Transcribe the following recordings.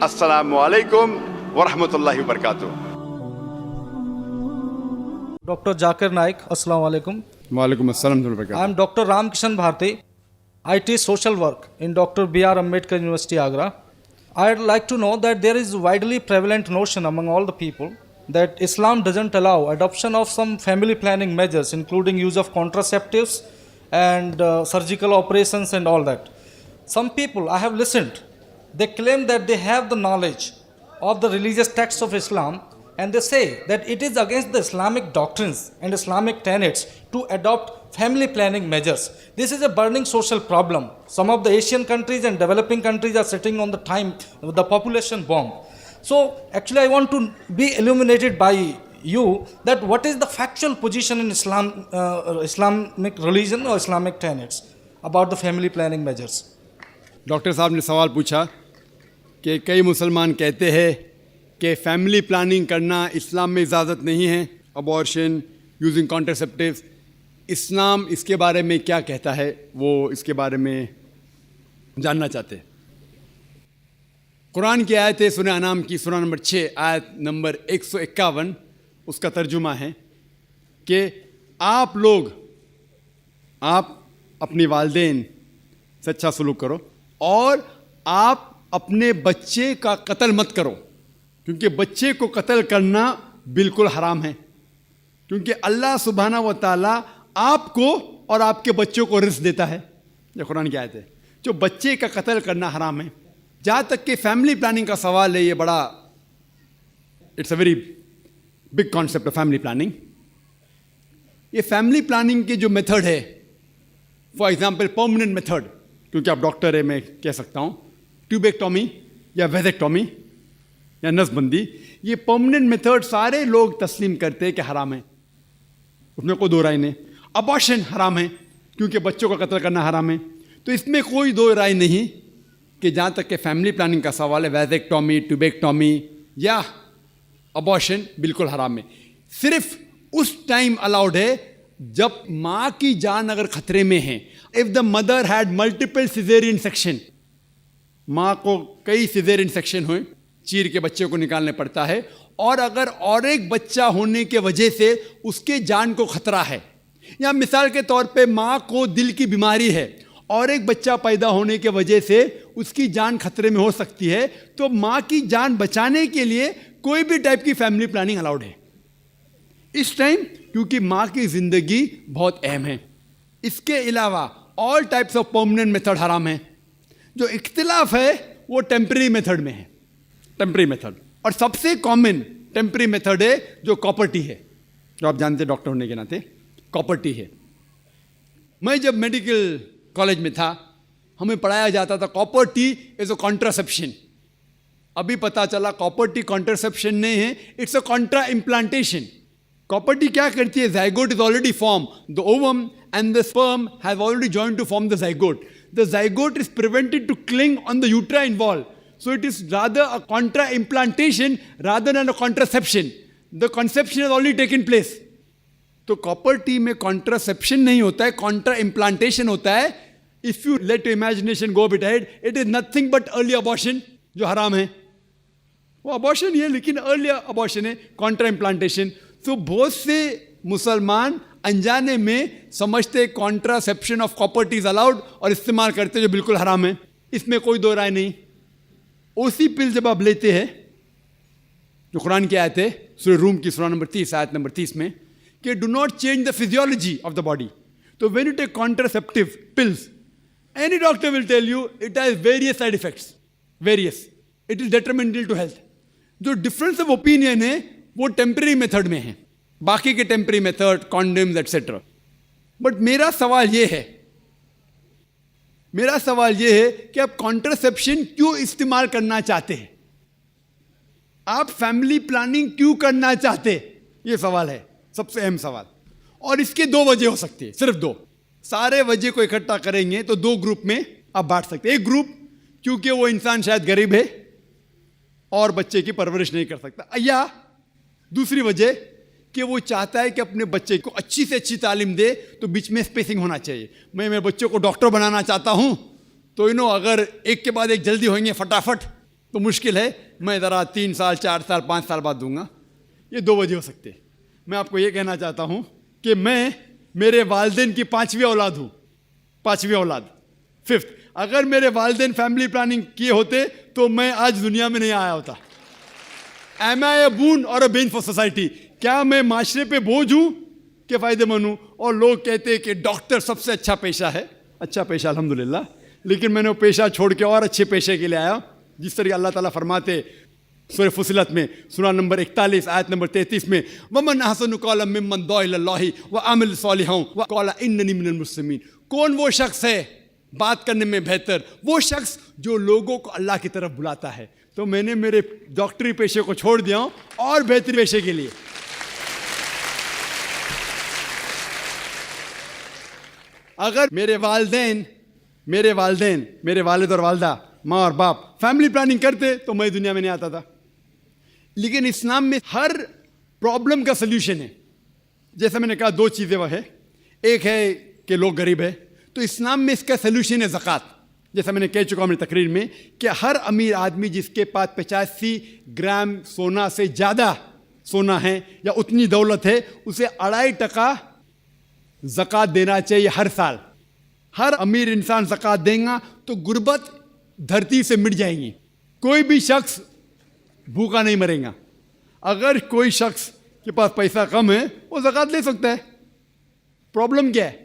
السلام علیکم ورحمۃ اللہ وبرکاتہ. Dr. Zakir Naik, Assalamu alaikum. وعلیکم السلام ورحمۃ اللہ وبرکاتہ. I am Dr. Ramkishan Bharti. I teach social work in Dr. B.R. Ambedkar University, Agra. I'd like to know that there is widely prevalent notion among all the people that Islam doesn't allow adoption of some family planning measures, including use of contraceptives and surgical operations and all that. Some people I have listened, they claim that they have the knowledge of the religious texts of Islam, and they say that it is against the Islamic doctrines and Islamic tenets to adopt family planning measures. This is a burning social problem. Some of the Asian countries and developing countries are sitting on the population bomb. So actually I want to be illuminated by you that what is the factual position in Islam, Islamic religion or Islamic tenets about the family planning measures. Doctor صاحب نے سوال پوچھا کہ کئی مسلمان کہتے ہیں کہ فیملی پلاننگ کرنا اسلام میں اجازت نہیں ہے، ابارشن، یوزنگ کانٹرسیپٹیوز. اسلام اس کے بارے میں کیا کہتا ہے، وہ اس کے بارے میں جاننا چاہتے ہیں. قرآن کی آیت ہے سورہ انعام کی سورہ نمبر 6 آیت نمبر 151. اس کا ترجمہ ہے کہ آپ اپنی والدین سے اچھا سلوک کرو اور آپ اپنے بچے کا قتل مت کرو، کیونکہ بچے کو قتل کرنا بالکل حرام ہے، کیونکہ اللہ سبحانہ و تعالیٰ آپ کو اور آپ کے بچوں کو رزق دیتا ہے. یہ قرآن کی آیت ہے. جو بچے کا قتل کرنا حرام ہے. جہاں تک کہ فیملی پلاننگ کا سوال ہے، یہ بڑا it's a very big concept of family planning. یہ فیملی پلاننگ کے جو میتھڈ ہے، فار ایگزامپل پرماننٹ میتھڈ، کیونکہ آپ ڈاکٹر ہے میں کہہ سکتا ہوں، ٹیوبیکٹومی یا ویزیکٹومی یا نس بندی، یہ پرماننٹ میتھڈ سارے لوگ تسلیم کرتے ہیں کہ حرام ہے، اس میں کوئی دو رائے نہیں. ابارشن حرام ہے کیونکہ بچوں کا قتل کرنا حرام ہے. تو اس میں کوئی دو رائے نہیں کہ جہاں تک کہ فیملی پلاننگ کا سوال ہے، ویزیکٹومی، ٹیوبیکٹومی یا ابارشن بالکل حرام ہے. صرف اس ٹائم الاؤڈ ہے جب ماں کی جان اگر خطرے میں ہے. If the mother had multiple caesarean section, ماں کو کئی سیزیرین سیکشن ہوئے، چیر کے بچے کو نکالنے پڑتا ہے، اور اگر اور ایک بچہ ہونے کے وجہ سے اس کے جان کو خطرہ ہے، یا مثال کے طور پہ ماں کو دل کی بیماری ہے اور ایک بچہ پیدا ہونے کے وجہ سے اس کی جان خطرے میں ہو سکتی ہے، تو ماں کی جان بچانے کے لیے کوئی بھی ٹائپ کی فیملی پلاننگ الاؤڈ ہے اس ٹائم، کیونکہ ماں کی زندگی بہت اہم ہے. اس کے علاوہ all types of permanent method حرام ہیں. جو اختلاف ہے وہ ٹیمپرری میتھڈ میں ہے، ٹیمپرری میتھڈ. اور سب سے کامن ٹیمپرری میتھڈ ہے جو کاپرٹی ہے، جو آپ جانتے ہیں ڈاکٹر ہونے کے ناطے کاپرٹی ہے. میں جب میڈیکل کالج میں تھا ہمیں پڑھایا جاتا تھا کاپرٹی از اے کانٹراسیپشن. ابھی پتہ چلا کاپرٹی کانٹراسیپشن نہیں ہے، اٹس اے کانٹرا امپلانٹیشن. کاپرٹی کیا کرتی ہے؟ Zygote is already form, the ovum and the sperm have already joined to form the zygote. The zygote is prevented to cling on the uterine wall. So it is rather a contra-implantation rather than a contraception. The conception has already taken place. تو کاپرٹی میں contraception نہیں ہوتا ہے، contra-implantation ہوتا ہے. If you let your imagination go a bit ahead, it is nothing but early abortion جو حرام ہے. وہ abortion ہی ہے لیکن early abortion ہے، contra-implantation. تو بہت سے مسلمان انجانے میں سمجھتے کانٹراسیپشن آف پراپرٹیز الاؤڈ اور استعمال کرتے جو بالکل حرام ہے. اس میں کوئی دو رائے نہیں. اسی پل جب آپ لیتے ہیں جو قرآن کی آیت ہے سورہ روم کی سورہ نمبر 30 آیت نمبر 30 میں کہ do not change the physiology of the body. تو when you take contraceptive pills any doctor will tell you it has various side effects, various, it is detrimental to health. جو difference of opinion ہے وہ temporary method میں ہے، باقی کے temporary method condoms etcetera. But میرا سوال یہ ہے کہ آپ کانٹرسیپشن کیوں استعمال کرنا چاہتے ہیں؟ آپ فیملی پلاننگ کیوں کرنا چاہتے ہیں؟ یہ سوال ہے، سب سے اہم سوال. اور اس کے دو وجہ ہو سکتی ہے، صرف دو. سارے وجہ کو اکٹھا کریں گے تو دو گروپ میں آپ بانٹ سکتے ہیں. ایک گروپ کیونکہ وہ انسان شاید غریب ہے اور بچے کی پرورش نہیں کر سکتا، یا دوسری وجہ کہ وہ چاہتا ہے کہ اپنے بچے کو اچھی سے اچھی تعلیم دے تو بیچ میں اسپیسنگ ہونا چاہیے. میں میرے بچوں کو ڈاکٹر بنانا چاہتا ہوں تو اگر ایک کے بعد ایک جلدی ہوئیں گے فٹافٹ تو مشکل ہے میں ذرا 3 سال 4 سال 5 سال بعد دوں گا. یہ 2 وجہ ہو سکتے. میں آپ کو یہ کہنا چاہتا ہوں کہ میں میرے والدین کی 5ویں اولاد ہوں. 5ویں اولاد. 5th. اگر میرے والدین فیملی پلاننگ کیے ہوتے تو میں آج دنیا میں نہیں آیا ہوتا. ایم آئی اے بون اور اے بین فار سوسائٹی؟ کیا میں معاشرے پہ بوجھ ہوں کہ فائدہ مند ہوں؟ اور لوگ کہتے ہیں کہ ڈاکٹر سب سے اچھا پیشہ ہے. اچھا پیشہ الحمدللہ، لیکن میں نے وہ پیشہ چھوڑ کے اور اچھے پیشے کے لیے آیا. جس طرح اللہ تعالیٰ فرماتے سورہ فصلت میں سورہ نمبر 41 آیت نمبر 33 میں وَمَنْ أَحْسَنُ قَوْلًا مِّمَّنْ دَعَا إِلَى اللَّهِ وَعَمِلَ صَالِحًا وَقَالَ إِنَّنِي مِنَ الْمُسْلِمِينَ. کون وہ شخص ہے بات کرنے میں بہتر؟ وہ شخص جو لوگوں کو اللہ کی طرف بلاتا ہے. تو میں نے میرے ڈاکٹری پیشے کو چھوڑ دیا ہوں اور بہتری پیشے کے لیے. اگر میرے والد اور والدہ، ماں اور باپ فیملی پلاننگ کرتے تو میں دنیا میں نہیں آتا تھا. لیکن اسلام میں ہر پرابلم کا سلیوشن ہے. جیسا میں نے کہا 2 چیزیں وہ ہے. ایک ہے کہ لوگ غریب ہے تو اسلام میں اس کا سلیوشن ہے زکوٰۃ. جیسا میں نے کہہ چکا ہوں اپنی تقریر میں کہ ہر امیر آدمی جس کے پاس 85 گرام سونا سے زیادہ سونا ہے یا اتنی دولت ہے اسے 2.5% زکوٰۃ دینا چاہیے ہر سال. ہر امیر انسان زکوٰۃ دیں گا تو غربت دھرتی سے مٹ جائیں گی. کوئی بھی شخص بھوکا نہیں مرے گا. اگر کوئی شخص کے پاس پیسہ کم ہے وہ زکوٰۃ لے سکتا ہے. پرابلم کیا ہے؟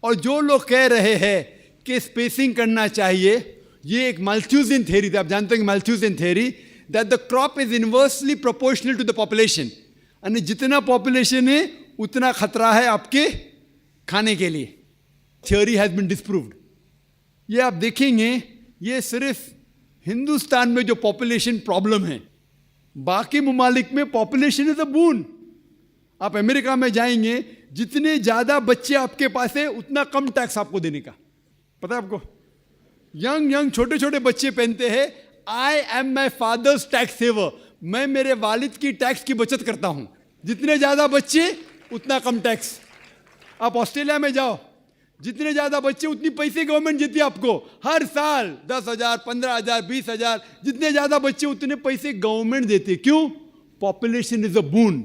اور جو لوگ کہہ رہے ہیں کہ اسپیسنگ کرنا چاہیے، یہ ایک مالتھیوزین تھیوری تھی. آپ جانتے ہیں کہ Malthusian theory that the crop is inversely proportional to the population. یعنی جتنا پاپولیشن ہے اتنا خطرہ ہے آپ کے کھانے کے لیے. Theory has been disproved. یہ آپ دیکھیں گے یہ صرف ہندوستان میں جو پاپولیشن پرابلم ہے، باقی ممالک میں پاپولیشن از اے بون. آپ امریکہ میں جائیں گے جتنے زیادہ بچے آپ کے پاس ہیں اتنا کم ٹیکس آپ کو دینے کا. پتہ ہے آپ کو؟ ینگ چھوٹے چھوٹے بچے پہنتے ہیں I am my father's tax saver. میں میرے والد کی ٹیکس کی بچت کرتا ہوں. جتنے زیادہ بچے اتنا کم ٹیکس. آپ آسٹریلیا میں جاؤ، جتنے زیادہ بچے اتنی پیسے گورنمنٹ دیتی ہے آپ کو ہر سال. 10,000 15,000 20,000 جتنے زیادہ بچے اتنے پیسے گورنمنٹ دیتی ہے. کیوں؟ Population is a bone,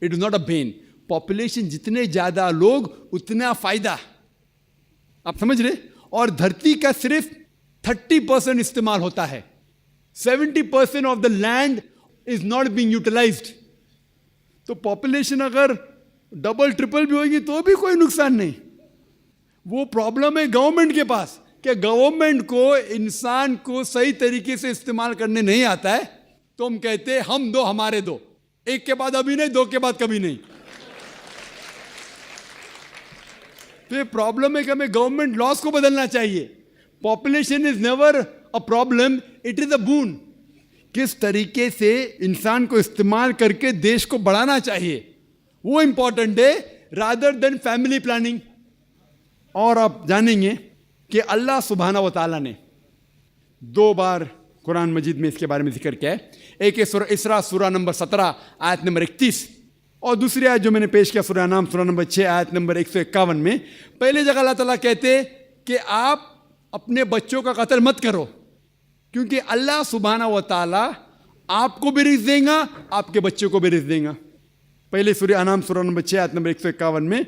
it is not a been. Population جتنے زیادہ لوگ اتنا فائدہ. آپ سمجھ رہے؟ اور دھرتی کا صرف 30% استعمال ہوتا ہے. 70% of the land is not being utilised. تو پاپولیشن اگر ڈبل ٹرپل بھی ہوگی تو بھی کوئی نقصان نہیں. وہ پرابلم ہے گورنمنٹ کے پاس کہ گورنمنٹ کو انسان کو صحیح طریقے سے استعمال کرنے نہیں آتا ہے. تو ہم کہتے ہیں ہم دو ہمارے دو، ایک کے بعد ابھی نہیں، 2 کے بعد کبھی نہیں. تو یہ پرابلم ہے کہ ہمیں گورنمنٹ لاس کو بدلنا چاہیے. Population is never a problem, it is a bone. کس طریقے سے انسان کو استعمال کر کے دیش کو بڑھانا چاہیے وہ امپورٹنٹ ہے رادر دین فیملی پلاننگ. اور آپ جانیں گے کہ اللہ سبحانہ و تعالیٰ نے 2 بار قرآن مجید میں اس کے بارے میں ذکر کیا ہے. ایک ہے سورہ اسراء سورہ نمبر 17 آیت نمبر 31، اور دوسری آیت جو میں نے پیش کیا سورہ انعام سورہ نمبر 6 آیت نمبر 151 میں. پہلے جگہ اللہ تعالیٰ کہتے کہ آپ اپنے بچوں کا قتل مت کرو، کیونکہ اللہ سبحانہ و تعالیٰ آپ کو بھی رزق دیں گا، آپ کے بچوں کو بھی رزق دیں گا. پہلے سورہ انعام سورہ نمبر 6 آیت نمبر 151 میں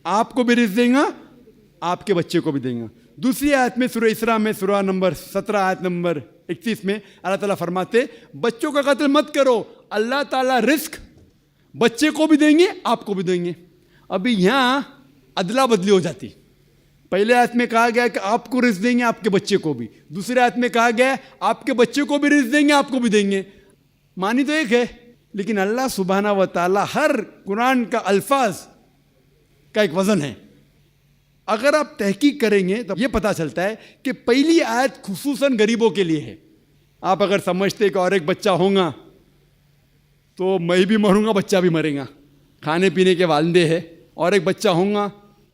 آپ کو بھی رزق دیں گا، آپ کے بچے کو بھی دیں گا. دوسری آیت میں سورہ اسراء میں سورہ نمبر 17 آیت نمبر 31 میں اللہ تعالیٰ فرماتے بچوں کا قتل مت کرو، اللہ تعالیٰ رزق بچے کو بھی دیں گے آپ کو بھی دیں گے. ابھی یہاں ادلا بدلی ہو جاتی. پہلے آیت میں کہا گیا کہ آپ کو رزق دیں گے آپ کے بچے کو بھی، دوسری آیت میں کہا گیا آپ کے بچے کو بھی رزق دیں گے آپ کو بھی دیں گے. معنی تو ایک ہے، لیکن اللہ سبحانہ و تعالیٰ ہر قرآن کا الفاظ کا ایک وزن ہے. اگر آپ تحقیق کریں گے تو یہ پتہ چلتا ہے کہ پہلی آیت خصوصاً غریبوں کے لیے ہے. آپ اگر سمجھتے کہ اور ایک بچہ ہوگا تو میں بھی مروں گا بچہ بھی مرے گا، کھانے پینے کے والدے ہیں، اور ایک بچہ ہوگا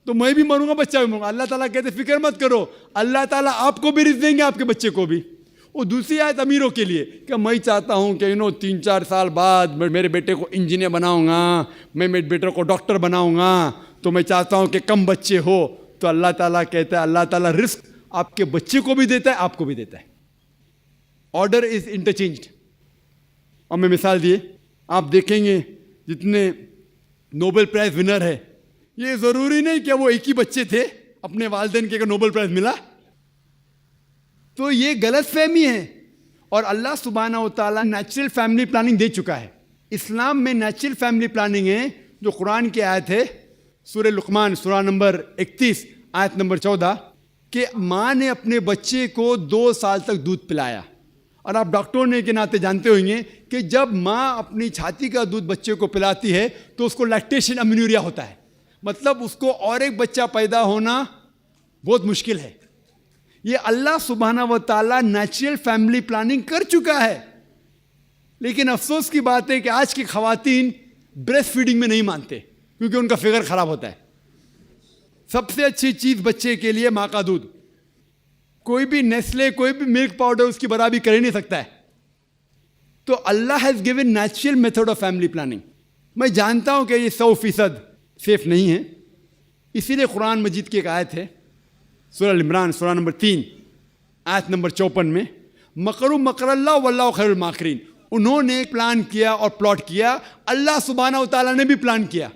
تو میں بھی مروں گا بچہ بھی مروں گا. اللہ تعالیٰ کہتے فکر مت کرو، اللہ تعالیٰ آپ کو بھی رزق دیں گے آپ کے بچے کو بھی. اور دوسری آیت امیروں کے لیے کہ میں چاہتا ہوں کہ 3-4 سال بعد میں میرے بیٹے کو انجینئر بناؤں گا، میں میرے بیٹے کو ڈاکٹر بناؤں گا، تو میں چاہتا ہوں کہ کم بچے ہو. تو اللہ تعالیٰ کہتا ہے اللہ تعالیٰ رزق آپ کے بچے کو بھی دیتا ہے آپ کو بھی دیتا ہے. Order is انٹرچینجڈ. اور میں مثال دیے آپ دیکھیں گے جتنے نوبل پرائز ونر ہے, یہ ضروری نہیں کہ وہ ایک ہی بچے تھے اپنے والدین کے, اگر نوبل پرائز ملا تو یہ غلط فہمی ہے. اور اللہ سبحانہ و تعالیٰ نیچرل فیملی پلاننگ دے چکا ہے. اسلام میں نیچرل فیملی پلاننگ ہے جو قرآن کی آیت ہے سورہ لقمان سورہ نمبر 31 آیت نمبر 14 کہ ماں نے اپنے بچے کو 2 سال تک دودھ پلایا. اور آپ ڈاکٹر ہونے کے ناطے جانتے ہوں گے کہ جب ماں اپنی چھاتی کا دودھ بچے کو پلاتی ہے تو اس کو لیکٹیشن امینوریا ہوتا ہے, مطلب اس کو اور ایک بچہ پیدا ہونا بہت مشکل ہے. یہ اللہ سبحانہ و تعالیٰ نیچرل فیملی پلاننگ کر چکا ہے. لیکن افسوس کی بات ہے کہ آج کی خواتین بریسٹ فیڈنگ میں نہیں مانتے کیونکہ ان کا فگر خراب ہوتا ہے. سب سے اچھی چیز بچے کے لیے ماں کا دودھ. کوئی بھی نیسلے, کوئی بھی ملک پاؤڈر اس کی برابری کر ہی نہیں سکتا ہے. تو Allah has given natural method of family planning. میں جانتا ہوں کہ یہ 100% سیف نہیں ہے, اسی لیے قرآن مجید کی ایک آیت ہے سورہ عمران سورہ نمبر 3 آیت نمبر 54 میں مکروا مکر اللہ واللہ خیر الماکرین. انہوں نے پلان کیا اور پلاٹ کیا, اللہ سبحانہ و تعالیٰ نے بھی پلان کیا.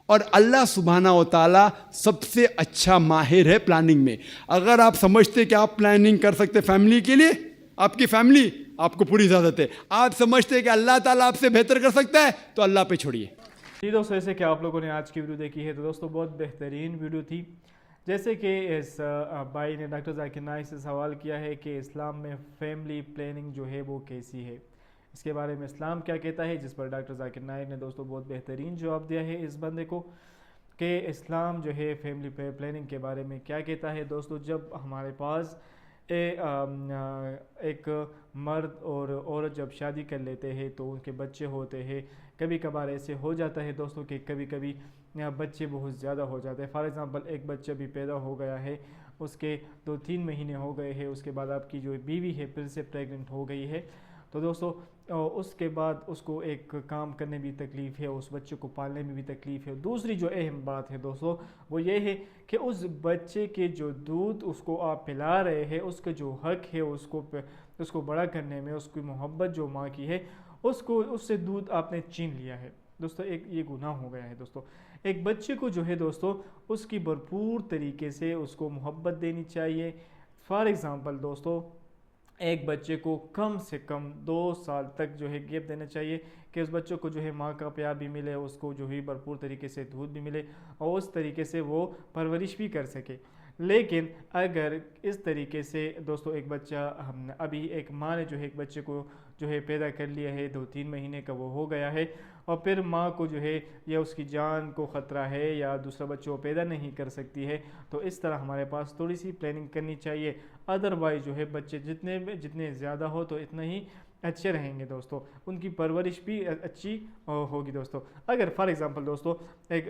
اور اللہ سبحانہ و تعالیٰ سب سے اچھا ماہر ہے پلاننگ میں. اگر آپ سمجھتے کہ آپ پلاننگ کر سکتے فیملی کے لیے, آپ کی فیملی, آپ کو پوری اجازت ہے. آپ سمجھتے کہ اللہ تعالیٰ آپ سے بہتر کر سکتا ہے تو اللہ پہ چھوڑیے. جی دوستو, ایسے کہ آپ لوگوں نے آج کی ویڈیو دیکھی ہے تو دوستو بہت بہترین ویڈیو تھی. جیسے کہ اس بھائی نے ڈاکٹر ذاکر نائک سے سوال کیا ہے کہ اسلام میں فیملی پلاننگ جو ہے وہ کیسی ہے, اس کے بارے میں اسلام کیا کہتا ہے, جس پر ڈاکٹر ذاکر نائک نے دوستو بہت بہترین جواب دیا ہے اس بندے کو کہ اسلام جو ہے فیملی پلاننگ کے بارے میں کیا کہتا ہے. دوستو جب ہمارے پاس ایک مرد اور عورت جب شادی کر لیتے ہیں تو ان کے بچے ہوتے ہیں, کبھی کبھار ایسے ہو جاتا ہے دوستوں کہ کبھی کبھی بچے بہت زیادہ ہو جاتے ہیں. فار ایگزامپل ایک بچہ بھی پیدا ہو گیا ہے, اس کے 2-3 مہینے ہو گئے ہیں, اس کے بعد آپ کی جو بیوی ہے پھر سے پریگننٹ ہو گئی ہے, تو دوستو اس کے بعد اس کو ایک کام کرنے بھی تکلیف ہے, اس بچے کو پالنے میں بھی تکلیف ہے. دوسری جو اہم بات ہے دوستو وہ یہ ہے کہ اس بچے کے جو دودھ اس کو آپ پلا رہے ہیں, اس کا جو حق ہے اس کو بڑا کرنے میں, اس کی محبت جو ماں کی ہے اس سے دودھ آپ نے چھین لیا ہے. دوستو ایک یہ گناہ ہو گیا ہے. دوستو ایک بچے کو جو ہے دوستو اس کی بھرپور طریقے سے اس کو محبت دینی چاہیے. فار ایگزامپل دوستو ایک بچے کو کم سے کم 2 سال تک جو ہے گیپ دینا چاہیے کہ اس بچوں کو جو ہے ماں کا پیار بھی ملے, اس کو جو ہے بھرپور طریقے سے دودھ بھی ملے اور اس طریقے سے وہ پرورش بھی کر سکے. لیکن اگر اس طریقے سے دوستو ایک بچہ ابھی ایک ماں نے جو ہے ایک بچے کو جو ہے پیدا کر لیا ہے, 2-3 مہینے کا وہ ہو گیا ہے, اور پھر ماں کو جو ہے یا اس کی جان کو خطرہ ہے یا دوسرا بچہ وہ پیدا نہیں کر سکتی ہے, تو اس طرح ہمارے پاس تھوڑی سی پلاننگ کرنی چاہیے. ادروائز جو ہے بچے جتنے زیادہ ہو تو اتنا ہی اچھے رہیں گے دوستو, ان کی پرورش بھی اچھی ہوگی. دوستو اگر فار ایگزامپل دوستو ایک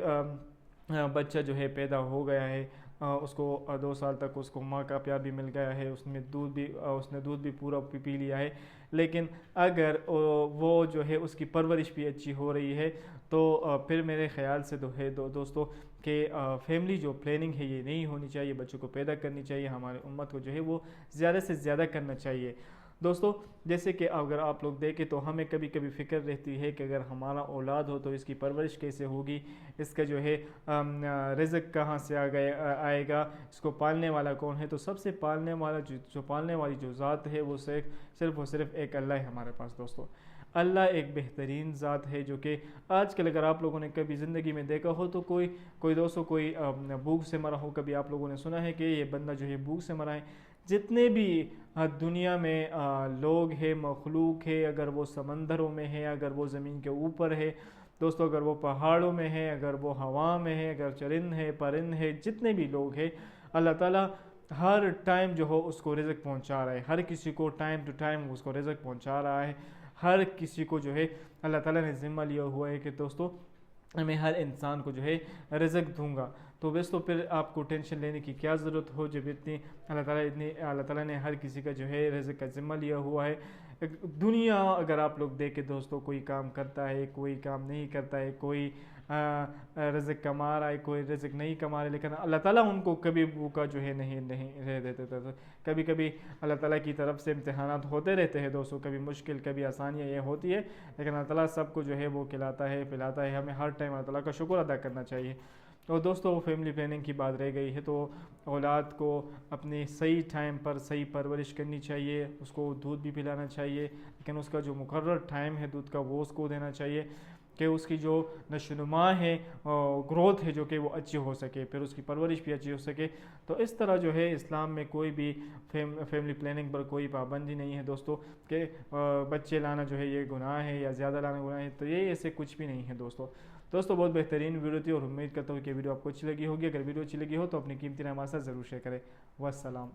بچہ جو ہے پیدا ہو گیا ہے, اس کو 2 سال تک اس کو ماں کا پیار بھی مل گیا ہے, اس نے دودھ بھی پورا پی لیا ہے, لیکن اگر وہ جو ہے اس کی پرورش بھی اچھی ہو رہی ہے تو پھر میرے خیال سے دوستو کہ فیملی جو پلاننگ ہے یہ نہیں ہونی چاہیے. بچوں کو پیدا کرنی چاہیے, ہمارے امت کو جو ہے وہ زیادہ سے زیادہ کرنا چاہیے. دوستو جیسے کہ اگر آپ لوگ دیکھیں تو ہمیں کبھی کبھی فکر رہتی ہے کہ اگر ہمارا اولاد ہو تو اس کی پرورش کیسے ہوگی, اس کا جو ہے رزق کہاں سے آئے گا, اس کو پالنے والا کون ہے. تو سب سے پالنے والی جو ذات ہے وہ صرف ایک اللہ ہے ہمارے پاس. دوستو اللہ ایک بہترین ذات ہے جو کہ آج کل اگر آپ لوگوں نے کبھی زندگی میں دیکھا ہو تو کوئی دوستو کوئی بھوک سے مرا ہو, کبھی آپ لوگوں نے سنا ہے کہ یہ بندہ جو ہے بھوک سے مرا ہے. جتنے بھی دنیا میں لوگ ہیں, مخلوق ہے, اگر وہ سمندروں میں ہے, اگر وہ زمین کے اوپر ہے دوستو, اگر وہ پہاڑوں میں ہے, اگر وہ ہوا میں ہے, اگر چرند ہے, پرند ہے, جتنے بھی لوگ ہیں, اللہ تعالیٰ ہر ٹائم جو ہو اس کو رزق پہنچا رہا ہے. ہر کسی کو ٹائم ٹو ٹائم اس کو رزق پہنچا رہا ہے. ہر کسی کو جو ہے اللہ تعالیٰ نے ذمہ لیا ہوا ہے کہ دوستو میں ہر انسان کو جو ہے رزق دوں گا. تو دوستو پھر آپ کو ٹینشن لینے کی کیا ضرورت ہو جب اللہ تعالیٰ نے ہر کسی کا جو ہے رزق کا ذمہ لیا ہوا ہے. دنیا اگر آپ لوگ دیکھیں دوستو, کوئی کام کرتا ہے, کوئی کام نہیں کرتا ہے, کوئی رزق کما رہا ہے، کوئی رزق نہیں کما رہا، لیکن اللہ تعالیٰ ان کو کبھی بھوکا جو ہے نہیں رہ دیتے تھے۔ کبھی کبھی اللہ تعالیٰ کی طرف سے امتحانات ہوتے رہتے ہیں دوستوں، کبھی مشکل کبھی آسانیاں یہ ہوتی ہے، لیکن اللہ تعالیٰ سب کو جو ہے وہ کھلاتا ہے پلاتا ہے۔ ہمیں ہر ٹائم اللہ تعالیٰ کا شکر ادا کرنا چاہیے۔ اور دوستو فیملی پلاننگ کی بات رہ گئی ہے تو اولاد کو اپنے صحیح ٹائم پر صحیح پرورش کرنی چاہیے، اس کو دودھ بھی پلانا چاہیے، لیکن اس کا جو مقرر ٹائم ہے دودھ کا وہ اس کو دینا چاہیے کہ اس کی جو نشو و نما ہے، گروتھ ہے، جو کہ وہ اچھی ہو سکے، پھر اس کی پرورش بھی اچھی ہو سکے۔ تو اس طرح جو ہے اسلام میں کوئی بھی فیملی پلاننگ پر کوئی پابندی نہیں ہے دوستو کہ بچے لانا جو ہے یہ گناہ ہے یا زیادہ لانا گناہ ہے، تو یہ ایسے کچھ بھی نہیں ہے دوستو بہت بہترین ویڈیو تھی اور امید کرتا ہوں کہ ویڈیو آپ کو اچھی لگی ہوگی۔ اگر ویڈیو اچھی لگی ہو تو اپنی قیمتی رائے ہمارے ساتھ ضرور شیئر کریں۔ والسلام۔